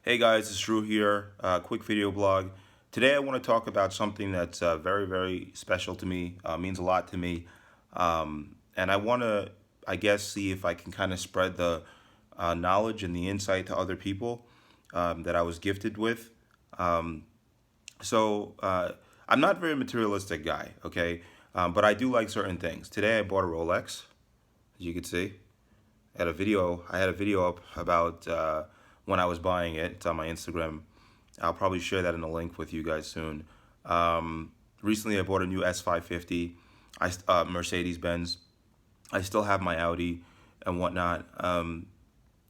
Hey guys, it's Drew here. Quick video blog. Today I want to talk about something that's very, very special to me, means a lot to me. And I want to, I guess, see if I can kind of spread the knowledge and the insight to other people that I was gifted with. Um, so I'm not a very materialistic guy, okay? But I do like certain things. Today I bought a Rolex, as you can see. I had a video up about when I was buying it. It's on my Instagram. I'll probably share that in a link with you guys soon. Recently, I bought a new S550, Mercedes Benz. I still have my Audi and whatnot.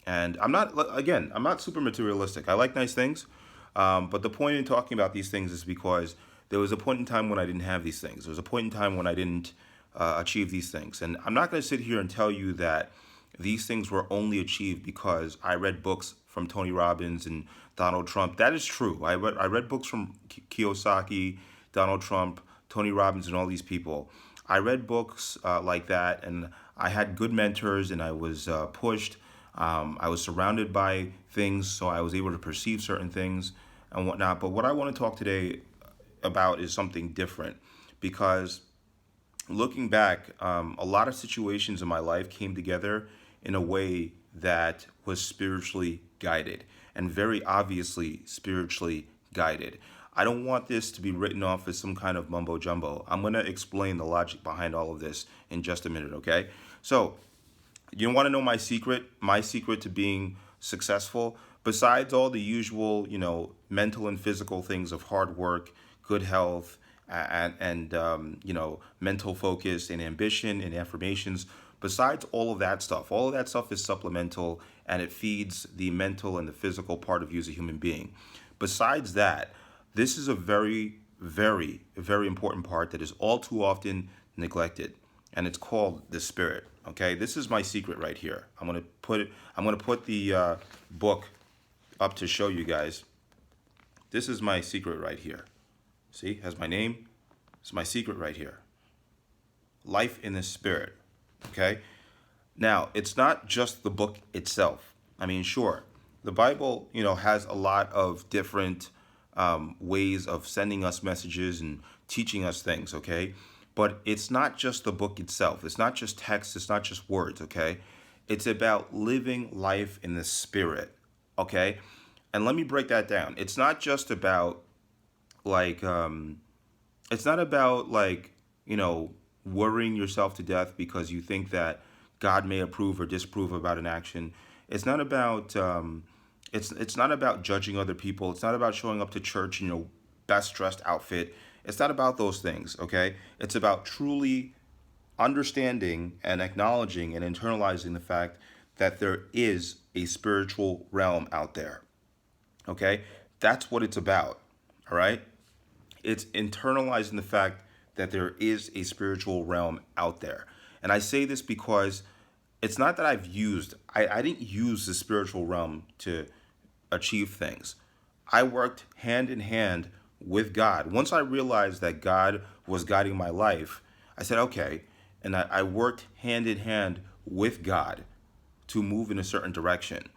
And I'm not super materialistic. I like nice things. But the point in talking about these things is because there was a point in time when I didn't have these things. There was a point in time when I didn't achieve these things. And I'm not going to sit here and tell you that these things were only achieved because I read books from Tony Robbins and Donald Trump. That is true. I read books from Kiyosaki, Donald Trump, Tony Robbins, and all these people. I read books like that, and I had good mentors, and I was pushed. I was surrounded by things, so I was able to perceive certain things and whatnot. But what I want to talk today about is something different because looking back, a lot of situations in my life came together in a way that was spiritually guided and very obviously spiritually guided. I don't want this to be written off as some kind of mumbo jumbo. I'm going to explain the logic behind all of this in just a minute, okay? So, you want to know my secret? My secret to being successful, besides all the usual, mental and physical things of hard work, good health, and mental focus and ambition and affirmations. Besides all of that stuff is supplemental and it feeds the mental and the physical part of you as a human being. Besides that, this is a very, very, very important part that is all too often neglected, and it's called the spirit. Okay, this is my secret right here. I'm gonna put the book up to show you guys. This is my secret right here. See, has my name. It's my secret right here. Life in the spirit. Okay. Now, it's not just the book itself. I mean, sure, the Bible, has a lot of different ways of sending us messages and teaching us things, okay? But it's not just the book itself. It's not just text. It's not just words, okay? It's about living life in the spirit, okay? And let me break that down. It's not just about like, it's not about like, worrying yourself to death because you think that God may approve or disapprove about an action. It's not about it's not about judging other people. It's not about showing up to church in your best dressed outfit. It's not about those things, okay? It's about truly understanding and acknowledging and internalizing the fact that there is a spiritual realm out there, okay? That's what it's about, all right? It's internalizing the fact that there is a spiritual realm out there. And I say this because it's not that I didn't use the spiritual realm to achieve things. I worked hand in hand with God. Once I realized that God was guiding my life, I said, okay. And I worked hand in hand with God to move in a certain direction.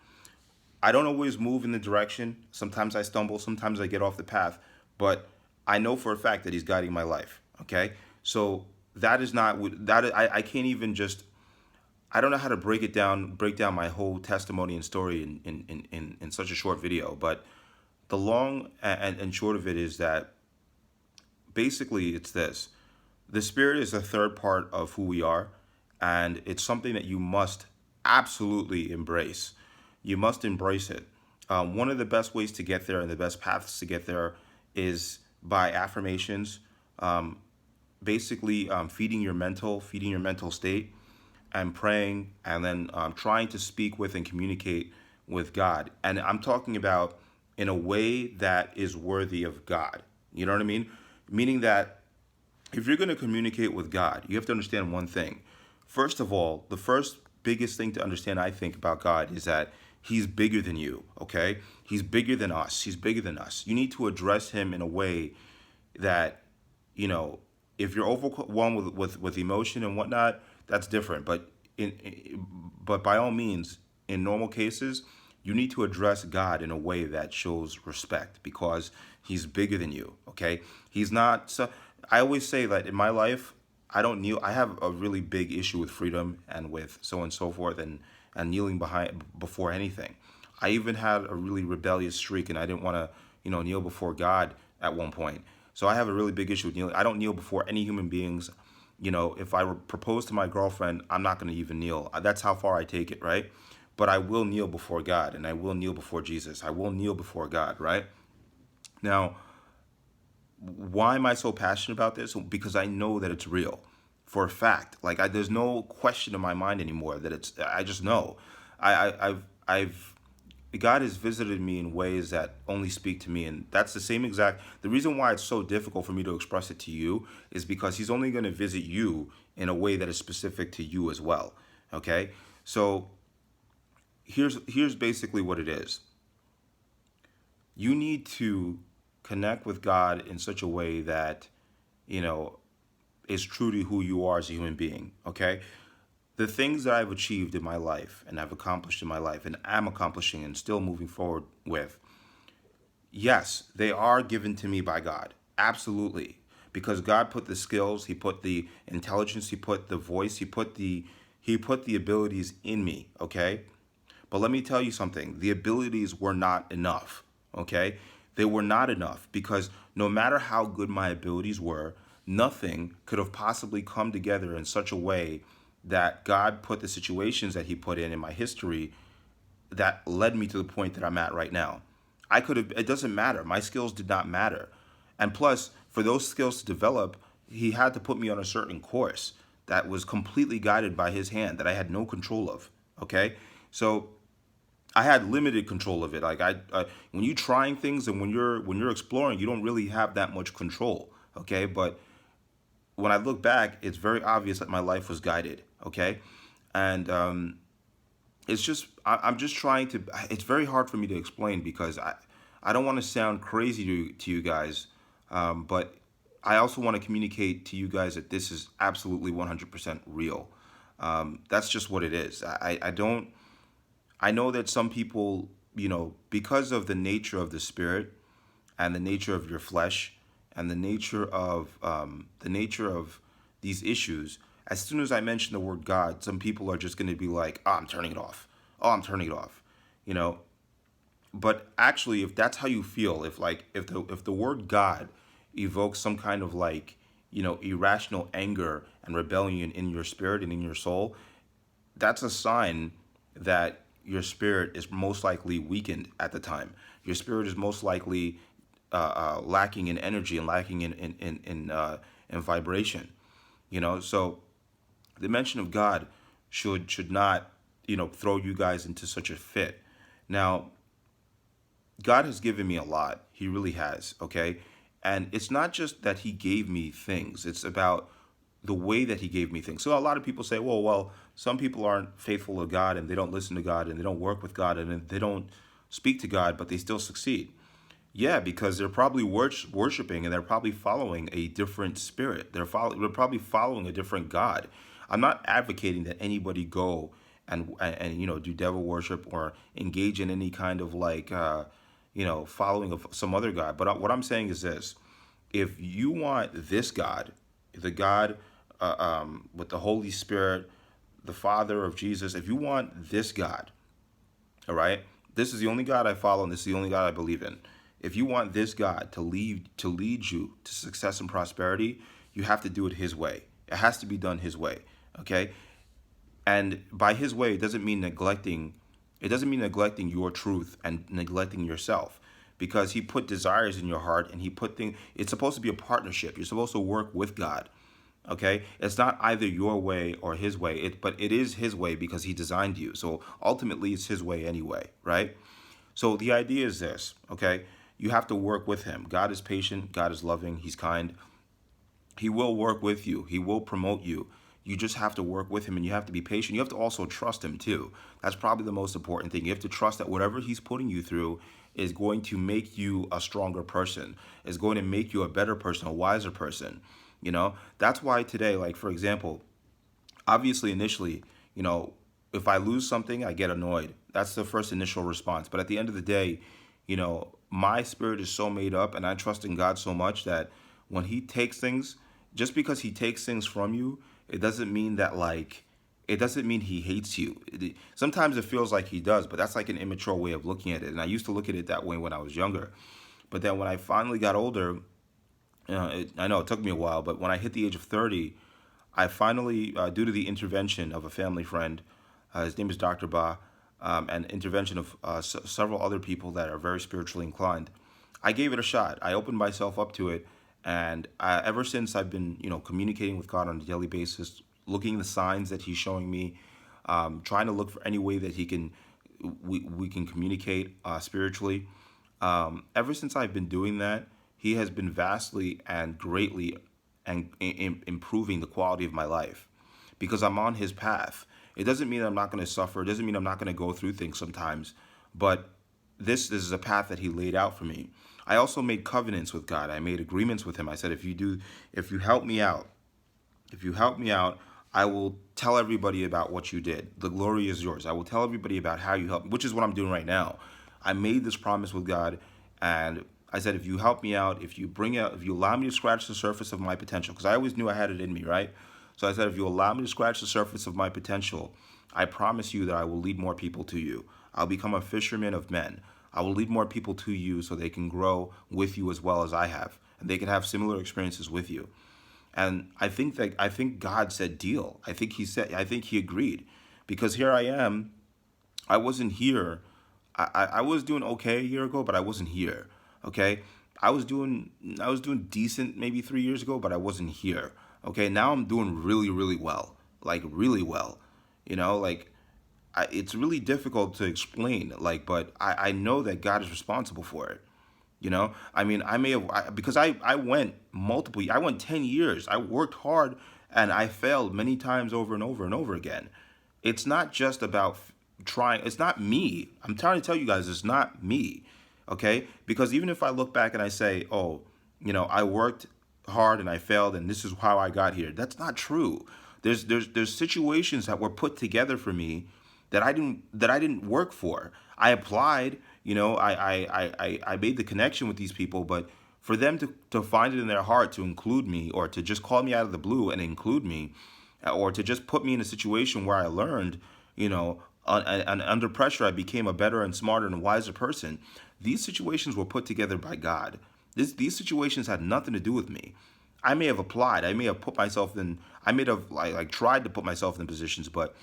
I don't always move in the direction. Sometimes I stumble, sometimes I get off the path, but I know for a fact that he's guiding my life. Okay? So that is not I can't even just I don't know how to break down my whole testimony and story in such a short video, but the long and short of it is that basically it's this. The spirit is a third part of who we are, and it's something that you must absolutely embrace. You must embrace it. One of the best ways to get there and the best paths to get there is by affirmations, basically feeding your mental state, and praying, and then trying to speak with and communicate with God. And I'm talking about in a way that is worthy of God. You know what I mean? Meaning that if you're going to communicate with God, you have to understand one thing. First of all, the first biggest thing to understand, I think, about God is that he's bigger than you, okay? He's bigger than us. He's bigger than us. You need to address him in a way that, if you're overwhelmed with emotion and whatnot, that's different. But but by all means, in normal cases, You need to address God in a way that shows respect because he's bigger than you, okay? He's not so I always say that in my life, I don't kneel. I have a really big issue with freedom and with so on and so forth and kneeling behind before anything. I even had a really rebellious streak and I didn't want to, kneel before God at one point. So I have a really big issue with kneeling. I don't kneel before any human beings. If I were propose to my girlfriend, I'm not going to even kneel. That's how far I take it, right? But I will kneel before God and I will kneel before Jesus. I will kneel before God, right? Now, why am I so passionate about this? Because I know that it's real for a fact. Like there's no question in my mind anymore that it's. I just know. I've God has visited me in ways that only speak to me, and that's the same exact. The reason why it's so difficult for me to express it to you is because He's only going to visit you in a way that is specific to you as well. Okay, so here's basically what it is. You need to connect with God in such a way that, you know, is true to who you are as a human being, okay? The things that I've achieved in my life and I've accomplished in my life and am accomplishing and still moving forward with, yes, they are given to me by God. Absolutely. Because God put the skills, He put the intelligence, He put the voice, He put the abilities in me, okay? But let me tell you something. The abilities were not enough, okay? They were not enough because no matter how good my abilities were, nothing could have possibly come together in such a way that God put the situations that He put in my history that led me to the point that I'm at right now. I could have, it doesn't matter. My skills did not matter. And plus, for those skills to develop, He had to put me on a certain course that was completely guided by His hand that I had no control of. Okay? So I had limited control of it. Like when you trying things and when you're exploring, you don't really have that much control. Okay? But when I look back, it's very obvious that my life was guided. Okay? And it's just I'm just trying to. It's very hard for me to explain because I don't want to sound crazy to you guys, but I also want to communicate to you guys that this is absolutely 100% real. That's just what it is. I don't. I know that some people, because of the nature of the spirit and the nature of your flesh and the nature of these issues, as soon as I mention the word God, some people are just going to be like, "Oh, I'm turning it off. Oh, I'm turning it off." You know, but actually, if that's how you feel, if the word God evokes some kind of irrational anger and rebellion in your spirit and in your soul, that's a sign that your spirit is most likely weakened at the time. Your spirit is most likely lacking in energy and lacking in vibration. So the mention of God should not throw you guys into such a fit. Now, God has given me a lot. He really has, okay? And it's not just that He gave me things. It's about the way that He gave me things. So a lot of people say, well, some people aren't faithful to God and they don't listen to God and they don't work with God and they don't speak to God, but they still succeed. Yeah, because they're probably worshiping and they're probably following a different spirit. They're probably following a different God. I'm not advocating that anybody go and do devil worship or engage in any kind of following of some other God. But what I'm saying is this: if you want this God, the God with the Holy Spirit, the Father of Jesus, if you want this God, all right, this is the only God I follow and this is the only God I believe in. If you want this God to lead you to success and prosperity, you have to do it His way. It has to be done His way. Okay? And by His way, it doesn't mean neglecting your truth and neglecting yourself, because He put desires in your heart and He put things. It's supposed to be a partnership. You're supposed to work with God. Okay? It's not either your way or His way, but it is His way because He designed you. So ultimately it's His way anyway, right? So the idea is this, okay? You have to work with Him. God is patient, God is loving, He's kind. He will work with you. He will promote you. You just have to work with Him and you have to be patient. You have to also trust Him too. That's probably the most important thing. You have to trust that whatever He's putting you through is going to make you a stronger person, is going to make you a better person, a wiser person. That's why today, like for example, obviously initially, if I lose something, I get annoyed. That's the first initial response. But at the end of the day, my spirit is so made up and I trust in God so much that when he takes things, just because he takes things from you, it doesn't mean that it doesn't mean he hates you. Sometimes it feels like he does, but that's like an immature way of looking at it. And I used to look at it that way when I was younger. But then when I finally got older, I know it took me a while, but when I hit the age of 30, I finally, due to the intervention of a family friend, his name is Dr. Ba, and intervention of several other people that are very spiritually inclined, I gave it a shot. I opened myself up to it, and ever since I've been, communicating with God on a daily basis, looking the signs that He's showing me, trying to look for any way that we can communicate spiritually. Ever since I've been doing that, He has been vastly and greatly and improving the quality of my life because I'm on his path. It doesn't mean I'm not going to suffer. It doesn't mean I'm not going to go through things sometimes, but this is a path that he laid out for me. I also made covenants with God. I made agreements with him. I said, if you help me out, I will tell everybody about what you did. The glory is yours. I will tell everybody about how you helped me, which is what I'm doing right now. I made this promise with God, and I said, if you help me out, if you allow me to scratch the surface of my potential, because I always knew I had it in me, right? So I said, if you allow me to scratch the surface of my potential, I promise you that I will lead more people to you. I'll become a fisherman of men. I will lead more people to you so they can grow with you as well as I have, and they can have similar experiences with you. And I think God said deal. I think he agreed, because here I am. I wasn't here. I was doing okay a year ago, but I wasn't here. Okay, I was doing decent maybe 3 years ago, but I wasn't here. Okay, now I'm doing really really well, like really well. Like it's really difficult to explain. But I know that God is responsible for it. I mean, I may have because I went I went 10 years. I worked hard and I failed many times over and over and over again. It's not just about trying. It's not me. I'm trying to tell you guys, it's not me. Okay? Because even if I look back and I say, oh, I worked hard and I failed and this is how I got here. That's not true. There's situations that were put together for me that I didn't work for. I applied, I made the connection with these people, but for them to find it in their heart to include me, or to just call me out of the blue and include me, or to just put me in a situation where I learned, and under pressure I became a better and smarter and wiser person. These situations were put together by God. These situations had nothing to do with me. I may have applied. I may have put myself in. I may have like tried to put myself in positions, but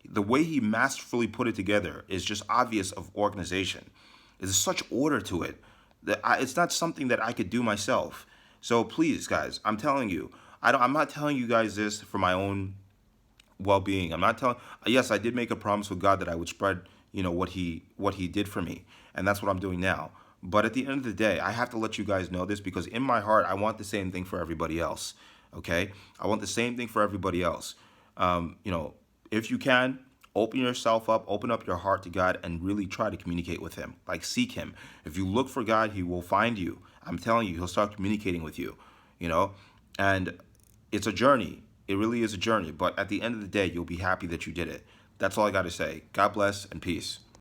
the way he masterfully put it together is just obvious of organization. There's such order to it that it's not something that I could do myself. So please, guys, I'm telling you, I'm not telling you guys this for my own well-being. I'm not telling. Yes, I did make a promise with God that I would spread, what he did for me, and that's what I'm doing now. But at the end of the day, I have to let you guys know this, because in my heart, I want the same thing for everybody else. Okay, I want the same thing for everybody else. If you can, open yourself up, open up your heart to God, and really try to communicate with him. Like, seek him. If you look for God, he will find you. I'm telling you, he'll start communicating with you, and it's a journey. It really is a journey. But at the end of the day, you'll be happy that you did it. That's all I got to say. God bless and peace.